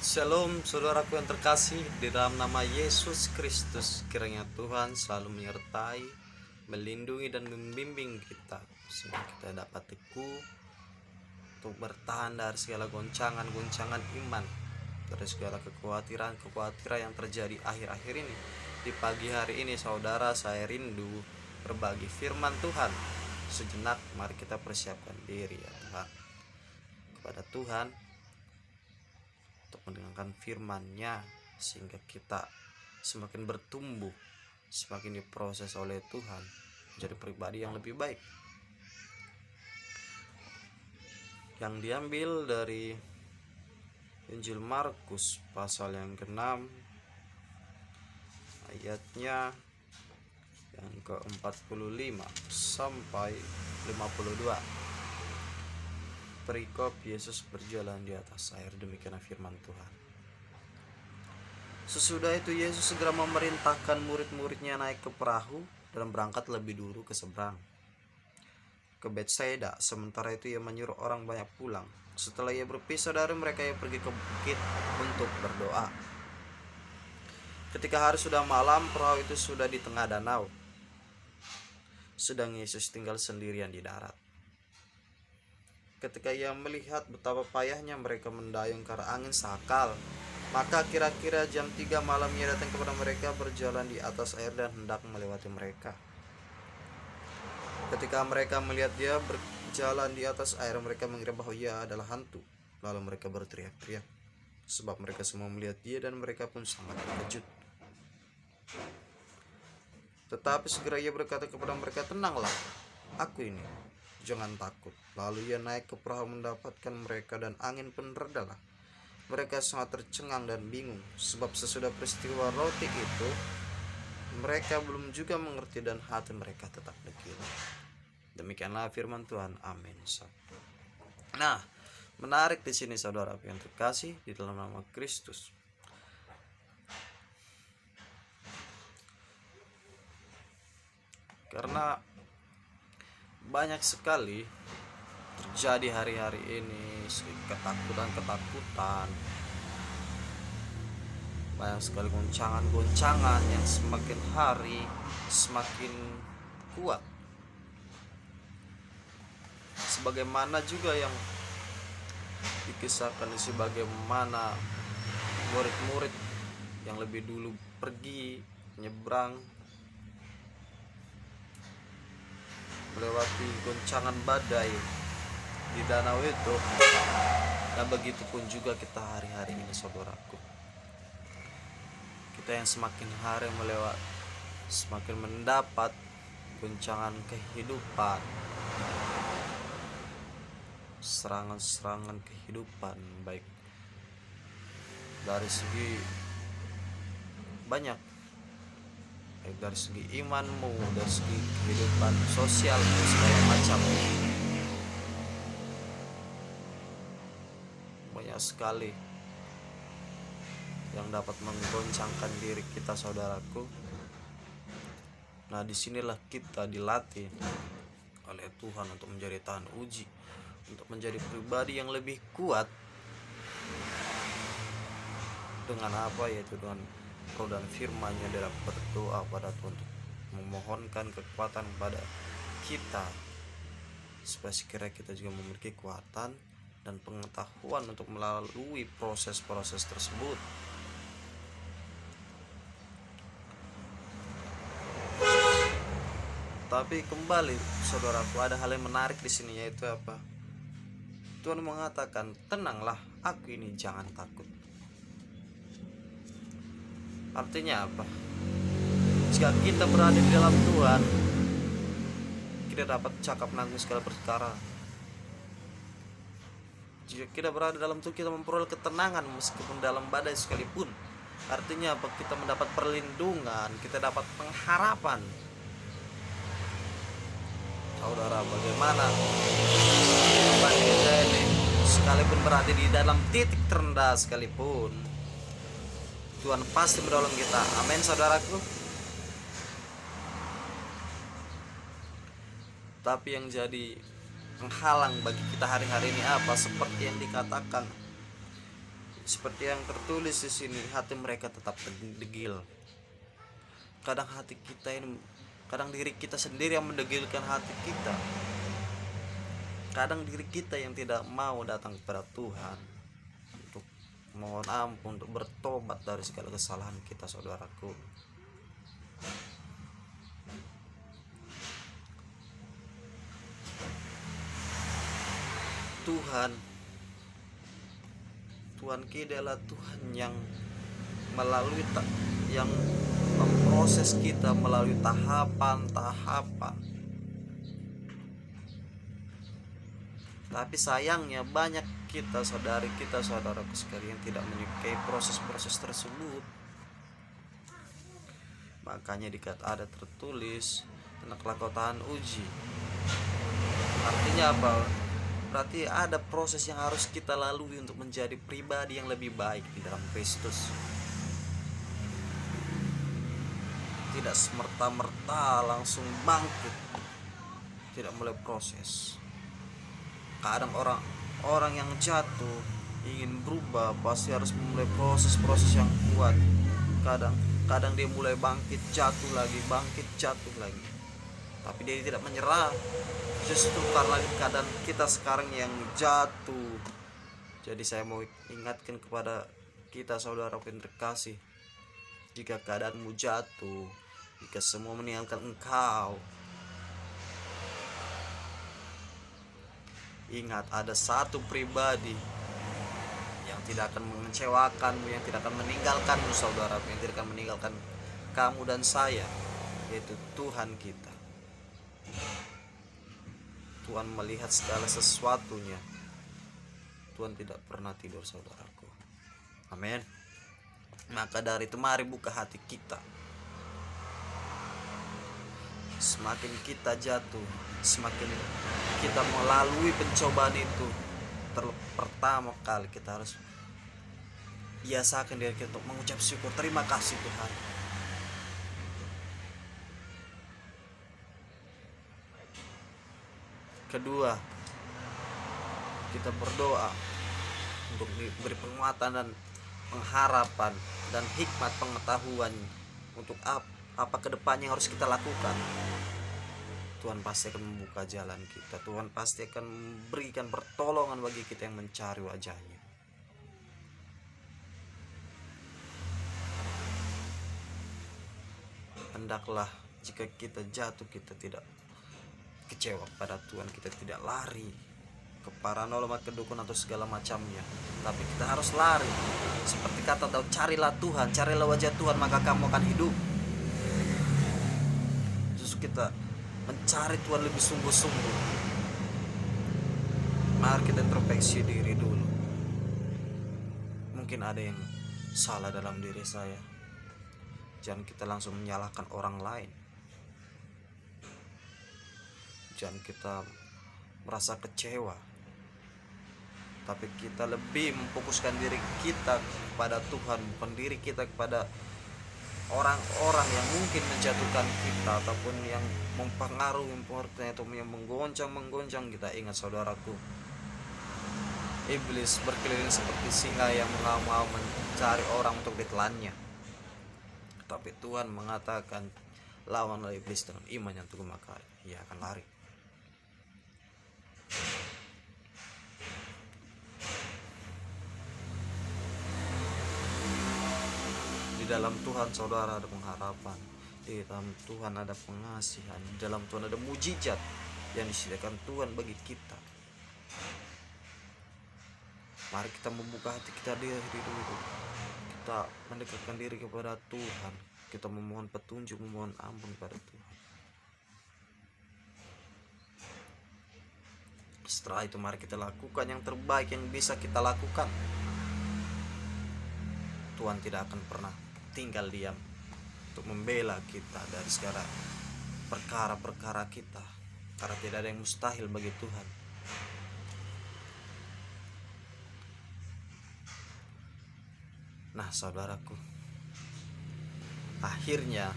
Shalom saudaraku yang terkasih di dalam nama Yesus Kristus. Kiranya Tuhan selalu menyertai, melindungi dan membimbing kita sehingga kita dapat teguh untuk bertahan dari segala goncangan-goncangan iman, dari segala kekhawatiran yang terjadi akhir-akhir ini. Di pagi hari ini saudara, saya rindu berbagi firman Tuhan. Sejenak mari kita persiapkan diri ya Tuhan kepada Tuhan untuk mendengarkan firman-Nya, sehingga kita semakin bertumbuh, semakin diproses oleh Tuhan menjadi pribadi yang lebih baik. Yang diambil dari Injil Markus pasal yang ke-6 ayatnya yang ke-45 sampai 52. Perikop Yesus berjalan di atas air, demikianlah firman Tuhan. Sesudah itu Yesus segera memerintahkan murid-muridnya naik ke perahu dan berangkat lebih dulu ke seberang, ke Betsaida. Sementara itu ia menyuruh orang banyak pulang. Setelah ia berpisah dari mereka, ia pergi ke bukit untuk berdoa. Ketika hari sudah malam, perahu itu sudah di tengah danau, sedang Yesus tinggal sendirian di darat. Ketika ia melihat betapa payahnya mereka mendayung karena angin sakal, maka kira-kira jam 3 malam ia datang kepada mereka berjalan di atas air dan hendak melewati mereka. Ketika mereka melihat dia berjalan di atas air, mereka mengira bahwa ia adalah hantu. Lalu mereka berteriak-teriak, sebab mereka semua melihat dia dan mereka pun sangat terkejut. Tetapi segera ia berkata kepada mereka, "Tenanglah, aku ini, jangan takut." Lalu ia naik ke perahu mendapatkan mereka dan angin pun redalah. Mereka sangat tercengang dan bingung, sebab sesudah peristiwa roti itu mereka belum juga mengerti dan hati mereka tetap bergila. Demikianlah firman Tuhan. Amin. Nah, menarik di sini saudara yang terkasih di dalam nama Kristus. Karena banyak sekali terjadi hari-hari ini ketakutan, banyak sekali goncangan yang semakin hari semakin kuat, sebagaimana juga yang dikisahkan sebagaimana murid-murid yang lebih dulu pergi nyebrang melewati goncangan badai di danau itu. Dan begitu pun juga kita hari-hari ini saudaraku, kita yang semakin hari melewati, semakin mendapat goncangan kehidupan, serangan-serangan kehidupan, baik dari segi banyak, baik dari segi imanmu, dari segi kehidupan sosial, segala macam. Banyak sekali yang dapat menggoncangkan diri kita saudaraku. Nah, disinilah kita dilatih oleh Tuhan untuk menjadi tahan uji, untuk menjadi pribadi yang lebih kuat. Dengan apa? Yaitu dengan roh dan firman-Nya dalam berdoa pada Tuhan, untuk memohonkan kekuatan pada kita, supaya sekiranya kita juga memiliki kekuatan dan pengetahuan untuk melalui proses-proses tersebut. Tapi kembali saudaraku, ada hal yang menarik di sini, yaitu apa? Tuhan mengatakan, "Tenanglah, aku ini, jangan takut." Artinya apa? Jika kita berada di dalam Tuhan, kita dapat cakap nanggung segala perkara. Jika kita berada dalam Tuhan, kita memperoleh ketenangan meskipun dalam badai sekalipun. Artinya apa? Kita mendapat perlindungan, kita dapat pengharapan. Saudara, bagaimana kita ini sekalipun berada di dalam titik terendah sekalipun, Tuhan pasti menolong kita. Amin saudaraku. Tapi yang jadi penghalang bagi kita hari-hari ini apa? Seperti yang dikatakan Seperti yang tertulis di sini, hati mereka tetap degil. Kadang hati kita ini, kadang diri kita sendiri yang mendegilkan hati kita. Kadang diri kita yang tidak mau datang kepada Tuhan untuk mohon ampun, untuk bertobat dari segala kesalahan kita, saudaraku. Tuhan kita adalah Tuhan yang yang memproses kita melalui tahapan-tahapan. Tapi sayangnya banyak kita, saudaraku sekalian, tidak menyukai proses-proses tersebut. Makanya ada tertulis, hendaklah kau tahan uji. Artinya apa? Berarti ada proses yang harus kita lalui untuk menjadi pribadi yang lebih baik di dalam Kristus. Tidak semerta-merta langsung bangkit, tidak mulai proses. Kadang orang yang jatuh ingin berubah pasti harus memulai proses-proses yang kuat. Kadang dia mulai bangkit, jatuh lagi, tapi dia tidak menyerah. Justru karena keadaan kita sekarang yang jatuh. Jadi saya mau ingatkan kepada kita, saudara yang terkasih, jika keadaanmu jatuh, jika semua meninggalkan engkau, ingat ada satu pribadi yang tidak akan mengecewakanmu, yang tidak akan meninggalkanmu, saudara, yang tidak akan meninggalkan kamu dan saya, yaitu Tuhan kita. Tuhan melihat segala sesuatunya. Tuhan tidak pernah tidur, saudaraku. Amin. Maka dari itu mari buka hati kita. Semakin kita jatuh, semakin kita melalui pencobaan itu, pertama kali kita harus biasakan diri kita untuk mengucap syukur, terima kasih Tuhan. Kedua, kita berdoa untuk diberi penguatan dan pengharapan dan hikmat pengetahuan untuk apa kedepannya yang harus kita lakukan. Tuhan pasti akan membuka jalan kita. Tuhan pasti akan memberikan pertolongan bagi kita yang mencari wajah-Nya. Hendaklah jika kita jatuh, kita tidak kecewa pada Tuhan, kita tidak lari ke paranormal, kedukun atau segala macamnya, tapi kita harus lari seperti kata Daud, carilah Tuhan, carilah wajah Tuhan, maka kamu akan hidup. Justru kita mencari Tuhan lebih sungguh-sungguh. Mari kita introspeksi diri dulu. Mungkin ada yang salah dalam diri saya. Jangan kita langsung menyalahkan orang lain. Jangan kita merasa kecewa, tapi kita lebih memfokuskan diri kita kepada Tuhan, bukan diri kita kepada orang-orang yang mungkin menjatuhkan kita ataupun yang mempengaruhi atau yang menggoncang kita. Ingat, saudaraku, iblis berkeliling seperti singa yang mau mencari orang untuk ditelannya, tapi Tuhan mengatakan, lawanlah iblis dengan iman yang teguh, maka ia akan lari. Di dalam Tuhan, saudara, ada pengharapan. Di dalam Tuhan ada pengasihan. Di dalam Tuhan ada mujizat yang disediakan Tuhan bagi kita. Mari kita membuka hati kita diri dulu. Kita mendekatkan diri kepada Tuhan. Kita memohon petunjuk, memohon ampun kepada Tuhan. Setelah itu mari kita lakukan yang terbaik yang bisa kita lakukan. Tuhan tidak akan pernah tinggal diam untuk membela kita dari segala perkara-perkara kita, karena tidak ada yang mustahil bagi Tuhan. Nah, saudaraku, akhirnya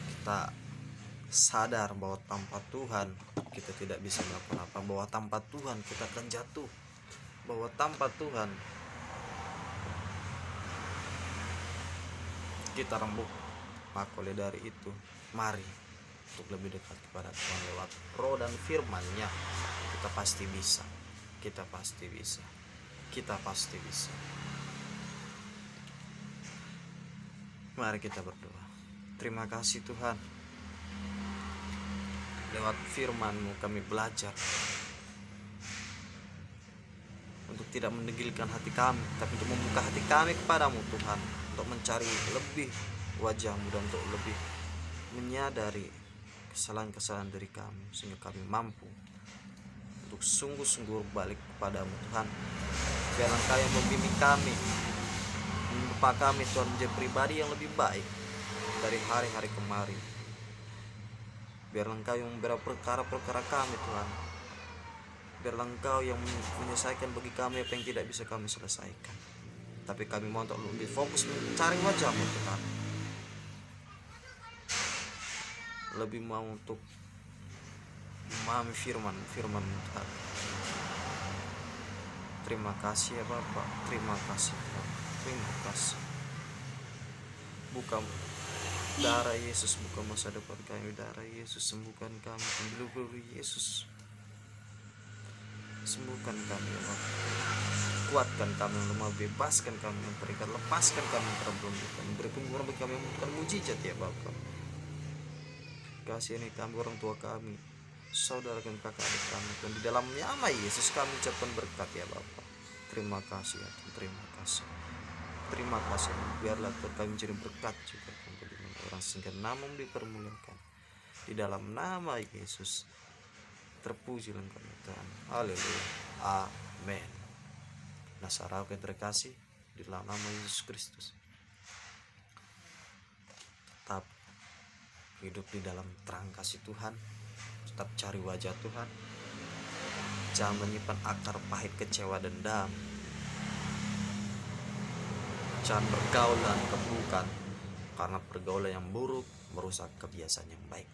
kita sadar bahwa tanpa Tuhan kita tidak bisa melakukan apa, bahwa tanpa Tuhan kita akan jatuh, bahwa tanpa Tuhan kita rembuk. Maka oleh dari itu, mari untuk lebih dekat kepada Tuhan lewat roh dan firman-Nya. Kita pasti bisa. Kita pasti bisa. Kita pasti bisa. Mari kita berdoa. Terima kasih Tuhan. Lewat firman-Mu kami belajar untuk tidak menegilkan hati kami, tapi untuk membuka hati kami kepadamu Tuhan, untuk mencari lebih wajah-Mu dan untuk lebih menyadari kesalahan-kesalahan dari kami, sehingga kami mampu untuk sungguh-sungguh balik kepadamu Tuhan. Biar Engkau yang membimbing kami, membawa kami Tuhan menjadi pribadi yang lebih baik dari hari-hari kemarin. Biar Engkau yang memberi perkara-perkara kami Tuhan. Biar Engkau yang menyelesaikan bagi kami apa yang tidak bisa kami selesaikan. Tapi kami mau untuk lebih fokus mencari wajah-Mu Tuhan. Lebih mau untuk memahami firman Tuhan. Terima kasih ya Bapak. Terima kasih Tuhan. Terima kasih. Buka darah Yesus, buka masa depan kami. Darah Yesus, sembuhkan kami. Ambil Yesus, sembuhkan kami ya Bapak. Kuatkan kami yang lemah, bebaskan kami yang terikat, lepaskan kami yang terbelenggu, beri pengurahan bagi kami yang membutuhkan mujizat ya Bapak. Kasihani kami, orang tua kami, saudara kami, kakak adik kami, dan di dalam nama Yesus kami ucapkan berkat ya Bapak. Terima kasih ya Tuhan, terima kasih. Terima kasih, biarlah Tuhan kami menjadi berkat juga untuk orang, sehingga nama-Mu dipermuliakan. Di dalam nama Yesus terpujilah Engkau Tuhan. Haleluya. Amin. Nah, saudaraku yang terkasih, di dalam nama Yesus Kristus, tetap hidup di dalam terang kasih Tuhan. Tetap cari wajah Tuhan. Jangan menyimpan akar pahit, kecewa, dendam. Jangan bergaul dan keburukan, karena pergaulan yang buruk merusak kebiasaan yang baik.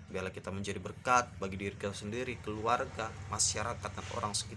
Biarlah kita menjadi berkat bagi diri kita sendiri, keluarga, masyarakat, dan orang sekitar.